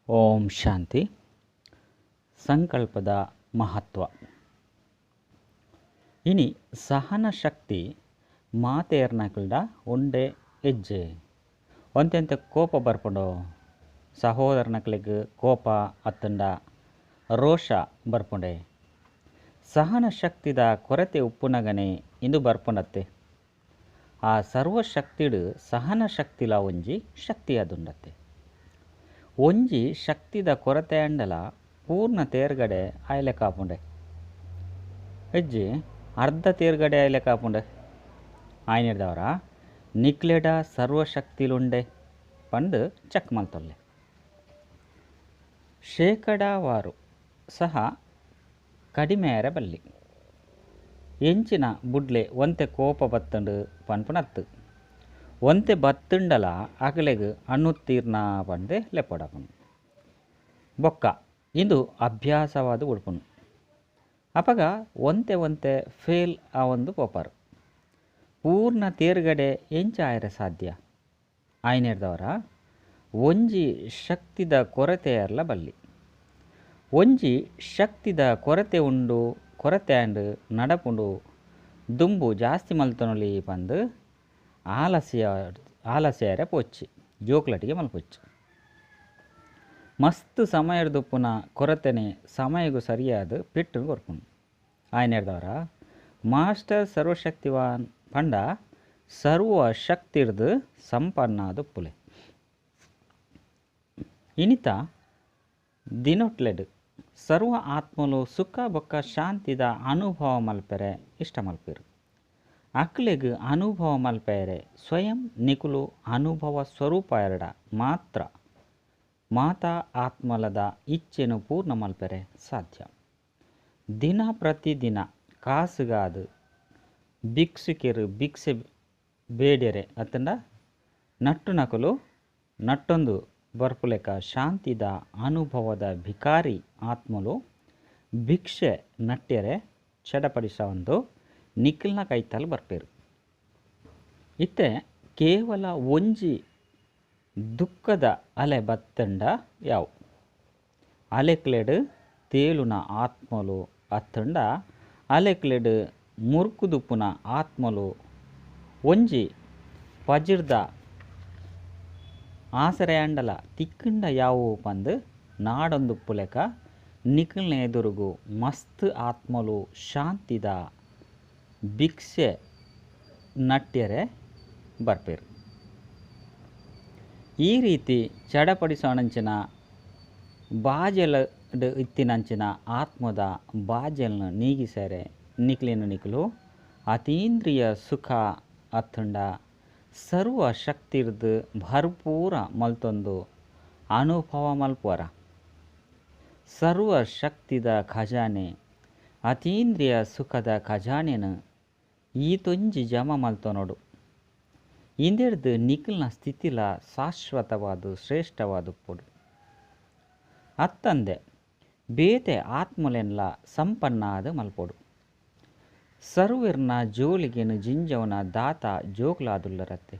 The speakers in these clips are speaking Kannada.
ಓಂ ಶಾಂತಿ. ಸಂಕಲ್ಪದ ಮಹತ್ವ. ಇನಿ ಸಹನ ಶಕ್ತಿ ಮಾತೇರ್ನಕಲ್ಡ ಉಂಡೆ ಹೆಜ್ಜೆ ಒಂತೆಂತೆ ಕೋಪ ಬರ್ಪುಂಡು ಸಹೋದರನಕಲಿಗೆ ಕೋಪ ಅತ್ತಂಡ ರೋಷ ಬರ್ಪುಂಡೆ ಸಹನ ಶಕ್ತಿದ ಕೊರತೆ ಉಪ್ಪುನಗನೆ ಇಂದು ಬರ್ಪುಂಡತ್ತೆ. ಆ ಸರ್ವಶಕ್ತಿಡು ಸಹನ ಶಕ್ತಿಲ ಒಂಜಿ ಶಕ್ತಿ ಅದುಂಡತ್ತೆ. ಒಂಜಿ ಶಕ್ತಿದ ಕೊರತೆ ಅಂಡಲ ಪೂರ್ಣ ತೇರ್ಗಡೆ ಆಯ್ಲೆ ಕಾಪುಂಡೆ ಹೆಜ್ಜೆ ಅರ್ಧ ತೇರ್ಗಡೆ ಆಯ್ಲೆ ಕಾಪುಂಡೆ ಆಯ್ನಿಡ್ದವರ ನಿಕ್ಲೆಡ ಸರ್ವಶಕ್ತಿಲುಂಡೆ ಪಂಡು ಚೆಕ್ ಮಲ್ತೊಲ್ಲೆ ಶೇಕಡಾವಾರು ಸಹ ಕಡಿಮೆಯರ ಬಲ್ಲಿ ಎಂಚಿನ ಬುಡ್ಲೆ ಒಂತೆ ಕೋಪ ಬತ್ತಂಡು ಪನ್ಪುನತ್ತು ಒಂತೆ ಬತ್ತುಂಡಲ ಅಗಲೆಗ್ ಅಣ್ಣುತ್ತೀರ್ನ ಪಂದೆ ಲೆಪ್ಪಡಪುನು ಬೊಕ್ಕ ಇಂದು ಅಭ್ಯಾಸವಾದ ಉಡ್ಪುನು ಅಪಗ ಒಂತೆ ಒಂತೆ ಫೇಲ್ ಆವೊಂದು ಪೋಪಾರು ಪೂರ್ಣ ತೇರ್ಗಡೆ ಎಂಚ ಆಯ್ರೆ ಸಾಧ್ಯ ಆಯ್ನೆಡ್ದವರ ಒಂಜಿ ಶಕ್ತಿದ ಕೊರತೆಯರ್ಲ ಬಲ್ಲಿ ಒಂಜಿ ಶಕ್ತಿದ ಕೊರತೆ ಉಂಡು ಕೊರತೆ ಅಂಡು ನಡಪುಂಡು ದುಂಬು ಜಾಸ್ತಿ ಮಲ್ತೊನೊಲಿ ಪಂದು ಆಲಸ್ಯರೆ ಪೋಚ್ಚಿ ಜೋಕ್ಲಟಿಗೆ ಮಲ್ಪೊಚ್ಚು ಮಸ್ತ್ ಸಮಯದ ದುಪ್ಪುನ ಕೊರತೆನೆ ಸಮಯಗೂ ಸರಿಯಾದ ಪೆಟ್ಟು ಕೊರ್ಪುಂಡು ಆಯ್ನೆಡ್ದವರ ಮಾಸ್ಟರ್ ಸರ್ವಶಕ್ತಿವಾನ್ ಪಂಡ ಸರ್ವ ಶಕ್ತಿರ್ದು ಸಂಪನ್ನ ದುಪ್ಪುಲೆ ಇನಿತ ದಿನೊಟ್ಲೆಡ್ ಸರ್ವ ಆತ್ಮಲು ಸುಖ ಬೊಕ್ಕ ಶಾಂತಿದ ಅನುಭವ ಮಲ್ಪೆರೆ ಇಷ್ಟ ಮಲ್ಪೆರು ಅಕ್ಲೆಗ್ ಅನುಭವ ಮಲ್ಪೆರೆ ಸ್ವಯಂ ನಿಕುಲು ಅನುಭವ ಸ್ವರೂಪ ಎರಡ ಮಾತ್ರ ಮಾತಾ ಆತ್ಮಲದ ಇಚ್ಛೆನು ಪೂರ್ಣ ಮಲ್ಪೆರೆ ಸಾಧ್ಯ. ದಿನ ಪ್ರತಿದಿನ ಕಾಸುಗಾದು ಭಿಕ್ಷುಕೆರು ಭಿಕ್ಷೆ ಬೇಡೆರೆ ಅತ್ತಂಡ ನಟ್ಟು ನಕಲು ನಟ್ಟೊಂದು ಬರ್ಪುಲೆಕ ಶಾಂತಿದ ಅನುಭವದ ಭಿಕಾರಿ ಆತ್ಮಲು ಭಿಕ್ಷೆ ನಟ್ಯರೆ ಚಡಪಡಿಸವಂದು ನಿಖಿಲ್ನ ಕೈತಲು ಬರ್ಪೇರು ಇತ್ತೆ ಕೇವಲ ಒಂಜಿ ದುಃಖದ ಅಲೆ ಬತ್ತಂಡ ಯಾವು ಅಲೆಕ್ಲೆಡ್ ತೇಲುನ ಆತ್ಮಲು ಅತ್ತಂಡ ಅಲೆಕ್ಲೆಡ್ ಮುರ್ಕುದುಪ್ಪುನ ಆತ್ಮಲು ಒಂಜಿ ಪಜಿರ್ದ ಆಸರೆ ಅಂಡಲ ತಿಕ್ಕಂಡ ಯಾವು ಪಂದು ನಾಡೊಂದುಪ್ಪುಲೆಕ ನಿಖಿಲ್ನ ಎದುರುಗು ಮಸ್ತ್ ಆತ್ಮಲು ಶಾಂತಿದ ಭಿಕ್ಷೆ ನಟ್ಯರೆ ಬರ್ಪೇರು ಈ ರೀತಿ ಚಡಪಡಿಸೋಣಂಚಿನ ಬಾಜೆಲ ಇತ್ತಿನಂಚಿನ ಆತ್ಮದ ಬಾಜೆಲ್ನ ನೀಗಿಸರೆ ನಿಕ್ಲಿನ ನಿಕ್ಲು ಅತೀಂದ್ರಿಯ ಸುಖ ಅತ್ತುಂಡ ಸರ್ವ ಶಕ್ತಿರ್ದು ಭರ್ಪೂರ ಮಲ್ತೊಂದು ಅನುಭವ ಮಲ್ಪುವರ ಸರ್ವ ಶಕ್ತಿದ ಖಜಾನೆ ಅತೀಂದ್ರಿಯ ಸುಖದ ಖಜಾನೆನು ಈತೊಂಜಿ ಜಮ ಮಲ್ತೊನೊಡು ಇಂದೆಡ್ದು ನಿಖಿಲ್ನ ಸ್ಥಿತಿಲ ಶಾಶ್ವತವಾದ ಶ್ರೇಷ್ಠವಾದ ಪೊಡು ಅತ್ತಂದೆ ಬೇತೆ ಆತ್ಮಲೆನ್ಲ ಸಂಪನ್ನಾದ ಮಲ್ಪೊಡು ಸರ್ವಿರ್ನ ಜೋಲಿಗೆನು ಜಿಂಜವನ ದಾತ ಜೋಗ್ಲಾದುಲ್ಲರತ್ತೆ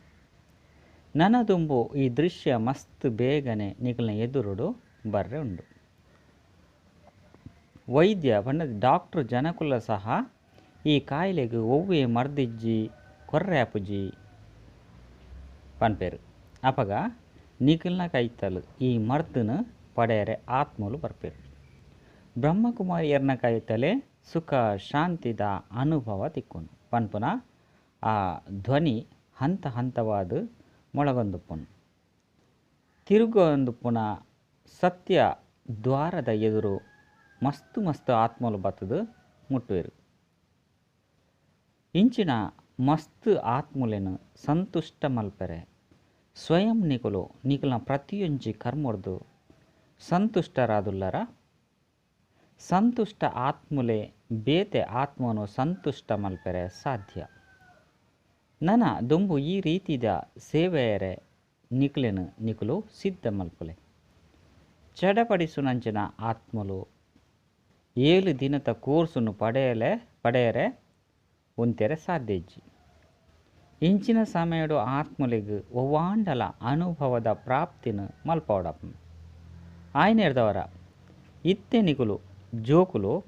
ನನದುಂಬು ಈ ದೃಶ್ಯ ಮಸ್ತ್ ಬೇಗನೆ ನಿಖಿಲ್ನ ಎದುರುಡು ಬರ್ರೆ ಉಂಡು ವೈದ್ಯ ಬಣ್ಣದ ಡಾಕ್ಟ್ರು ಜನಕುಲ್ಲ ಸಹ ಈ ಕಾಯಿಲೆಗೆ ಒವ್ವೇ ಮರ್ದಿಜ್ಜಿ ಕೊರ್ರ್ಯಾಪುಜಿ ಪನ್ಪೇರು ಅಪಗ ನಿಖಿಲ್ನ ಕೈತಲು ಈ ಮರ್ದನು ಪಡೆಯರೆ ಆತ್ಮಲು ಬರ್ಪೇರು ಬ್ರಹ್ಮಕುಮಾರಿಯರ್ನ ಕೈತಲೆ ಸುಖ ಶಾಂತಿದ ಅನುಭವ ತಿಕ್ಕೊಂಡು ಪನ್ಪುನ ಆ ಧ್ವನಿ ಹಂತ ಹಂತವಾದ ಮೊಳಗೊಂದುಪ್ಪುನು ತಿರುಗೊಂದುಪ್ಪುನ ಸತ್ಯ ದ್ವಾರದ ಎದುರು ಮಸ್ತ್ ಮಸ್ತ್ ಆತ್ಮಲು ಬತ್ತದು ಮುಟ್ಟುವೆರು ಇಂಚಿನ ಮಸ್ತ್ ಆತ್ಮಲೆನು ಸಂತುಷ್ಟ ಮಲ್ಪೆರೆ ಸ್ವಯಂ ನಿಕುಲು ನಿಕುಲ್ನ ಪ್ರತಿಯೊಂಜಿ ಕರ್ಮೊಡ್ದು ಸಂತುಷ್ಟರಾದುಲ್ಲರ ಸಂತುಷ್ಟ ಆತ್ಮಲೆ ಬೇತೆ ಆತ್ಮನು ಸಂತುಷ್ಟ ಮಲ್ಪೆರೆ ಸಾಧ್ಯ. ನನ ದುಂಬು ಈ ರೀತಿದ ಸೇವೆಯರೆ ನಿಕ್ಲೆನು ನಿಕುಲು ಸಿದ್ಧ ಮಲ್ಪುಲೆ ಚಡಪಡಿಸುನಂಚಿನ ಆತ್ಮಲು 7 ದಿನದ ಕೋರ್ಸನ್ನು ಪಡೆಯರೆ ಉಂತೆರೆ ಸಾಧ್ಯಜ್ಜಿ ಇಂಚಿನ ಸಮಯಡು ಆತ್ಮಲೆಗ್ ಒವ್ವಾಂಡಲ ಅನುಭವದ ಪ್ರಾಪ್ತಿನ ಮಲ್ಪೋಡಪ್ಪು ಆಯ್ನೆರ್ದವರ ಇತ್ತೆ ನಿಕುಲು ಜೋಕುಲು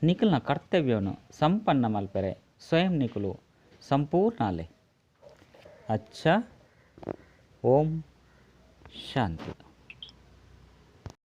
ನಿಕಲ್ನ ಕರ್ತವ್ಯವನ್ನು ಸಂಪನ್ನ ಮಲ್ಪೆರೆ ಸ್ವಯಂ ನಿಕುಲು ಸಂಪೂರ್ಣ ಅಲೆ. ಅಚ್ಚ. ಓಂ ಶಾಂತಿ.